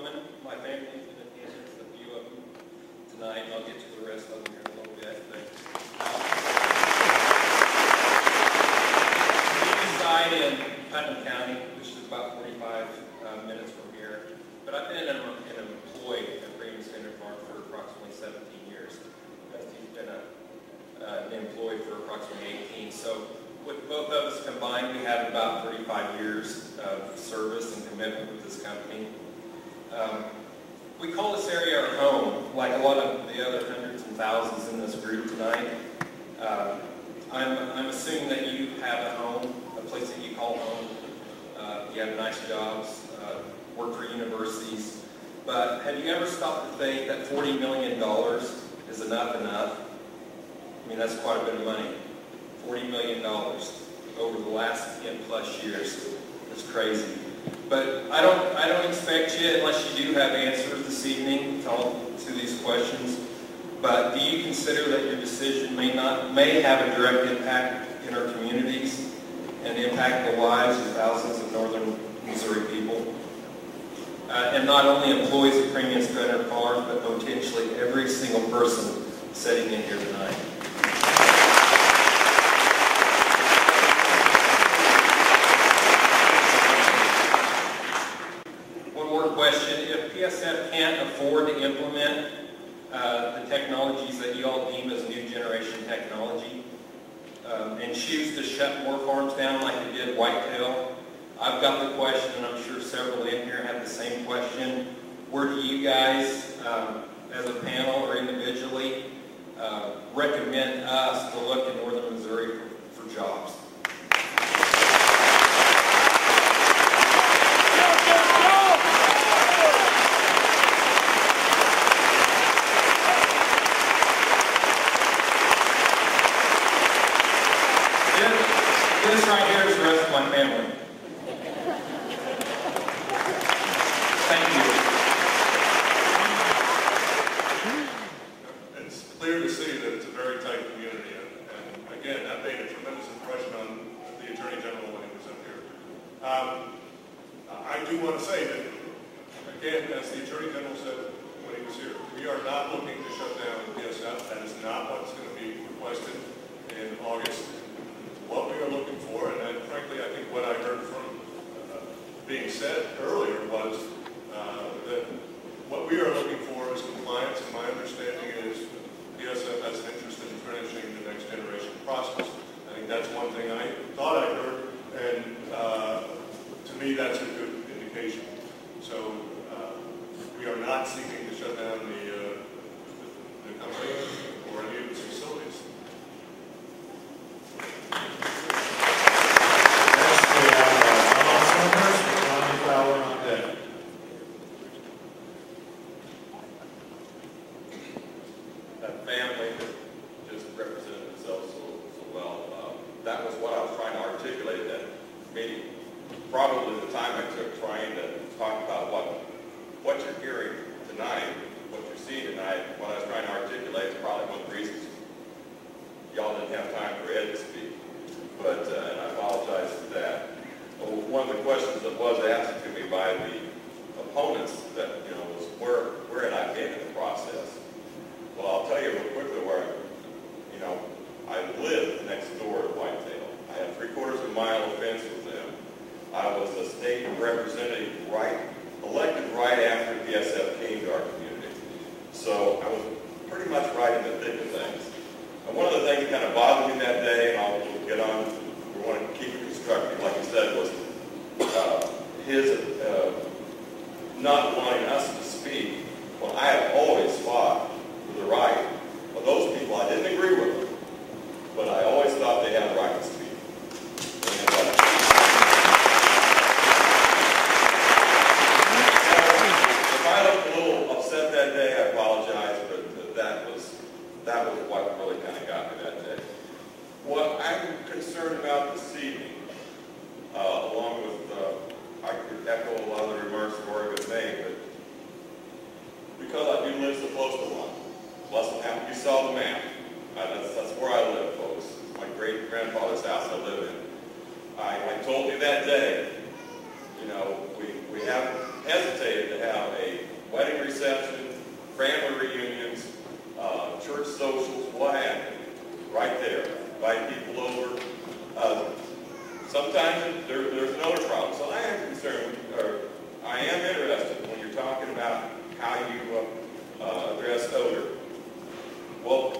gentlemen, my family's in attendance, a few of them tonight, and I'll get to the rest of them here in a little bit. But, we reside in Putnam County, which is about 45 minutes from here. But I've been an employee at Freeman's Vineyard Farm for approximately 17 years. Dusty's been an employee for approximately 18. So with both of us combined, we have about 35 years of service and commitment with this company. We call this area our home, like a lot of the other hundreds and thousands in this group tonight. I'm assuming that you have a home, a place that you call home. You have nice jobs, work for universities. But have you ever stopped to think that $40 million is enough? I mean, that's quite a bit of money. $40 million over the last 10 plus years. It's crazy. But I don't expect you, unless you do have answers this evening to these questions. But do you consider that your decision may have a direct impact in our communities and impact the lives of thousands of northern Missouri people? And not only employees of Freeman's Vineyard Farms, but potentially every single person sitting in here tonight. One more question. If PSF can't afford to implement the technologies that you all deem as new generation technology, and choose to shut more farms down like you did Whitetail, I've got the question, and I'm sure several in here have the same question. Where do you guys, as a panel or individually, recommend us to look in northern Missouri for jobs? This right here is the rest of my family. Thank you. It's clear to see that it's a very tight community, and again, that made a tremendous impression on the Attorney General when he was up here. I do want to say that, again, as the Attorney General said when he was here, we are not looking to shut down PSF. That is not what's going to be requested in August. What we are looking for, and frankly, I think what I heard from being said earlier was that what we are looking for is compliance, and my understanding is PSF has an interest in finishing the next generation process. I think that's one thing I thought I heard, and to me that's a good indication. So we are not seeking to shut down the company or any of its facilities. That family just represented themselves so well. That was what I was trying to articulate at that meeting. Probably the time I took trying to talk about what you're hearing tonight, what you're seeing tonight, what I was trying to articulate is probably one of the reasons y'all didn't have time for Ed to speak. But, and I apologize for that. One of the questions that was asked to me by the opponents that, was where had I been in the process? Well, I'll tell you real quickly where, I lived next door to Whitetail. I had 3/4 of a mile of fence with them. I was a state representative elected right after PSF came to our community. So I was pretty much right in the thick of things. And one of the things that kind of bothered me that day, and I'll get on, we want to keep it constructive, like you said, was his not wanting us to speak. Well, I have always fought for the right of those people. I didn't agree with them, but I always thought they had the right to speak. And, if I looked a little upset that day, I apologize, but that was what really kind of got me that day. What I'm concerned about this evening, along with, I could echo a lot of the remarks that have already been made, but because I do live so close to one, less than half, you saw the map. That's where I live, folks. It's my great-grandfather's house I live in. I told you that day, we have hesitated to have a family reunions, church socials, what have you, right there. Invite people over. Sometimes there's another problem. So I am concerned, or I am interested when you're talking about how you address odor. Well,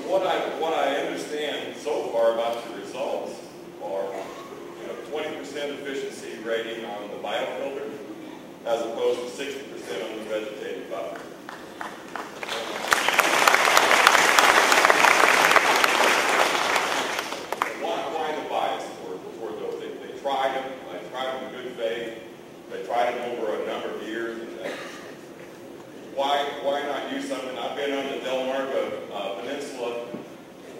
what I understand so far about the results are 20% efficiency rating on the biofilter as opposed to 60% on the vegetative buffer. Why the bias toward those? They tried them. They tried them in good faith. They tried them over a number of years. Why not use something? I've been on the Delmarva Peninsula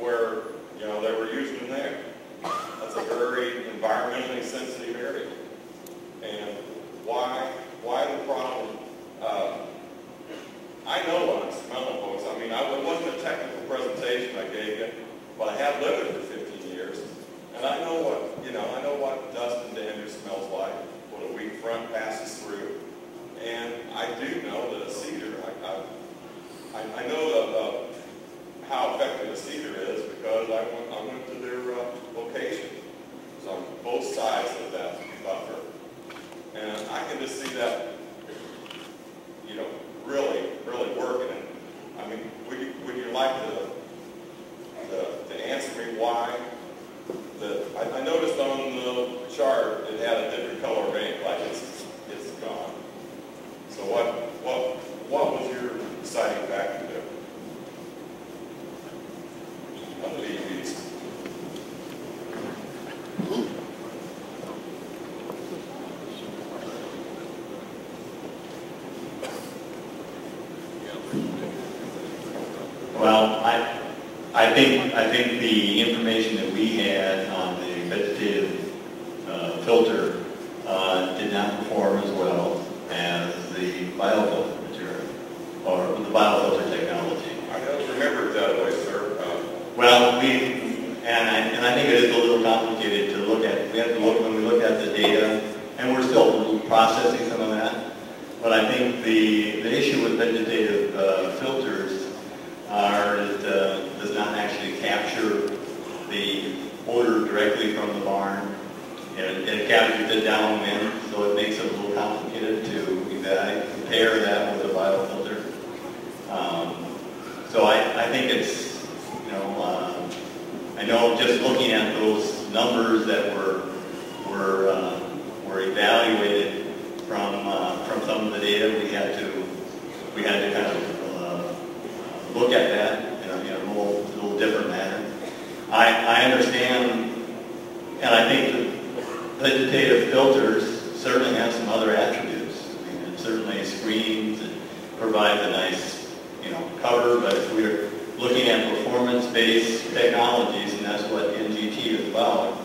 where they were using them there. That's a very environmentally sensitive area. And why the problem? I know what I'm smelling, folks. I mean, it wasn't a technical presentation I gave you, but I have lived it for 15 years, and I know what dust and dander smells like, what a wheat front passes through, and I do know that a cedar. I know how effective a cedar is because I went to their location. It was on both sides of that buffer, and I can just see that, really working. And I mean, would you like to answer me why? I noticed on the chart it had a different color of ink, like it's gone. So what was your deciding factor there? On the EVs? Well, I think the information that we had on the vegetative filter did not perform as well as the biofilter material or the biofilter technology. I don't remember it that way, sir. Well, and I think it is a little complicated to look at. We have to look when we look at the data, and we're still processing some of that. But I think the issue with vegetative filters does not actually capture the odor directly from the barn. It captures it downwind, so it makes it a little complicated to compare that with a biofilter. So I think it's, I know just looking at those numbers that were evaluated from some of the data, we had to kind of look at that in a little different manner. I understand, and I think the vegetative filters certainly have some other attributes. I mean, it certainly screens and provides a nice, cover. But if we're looking at performance-based technologies, and that's what NGT is about,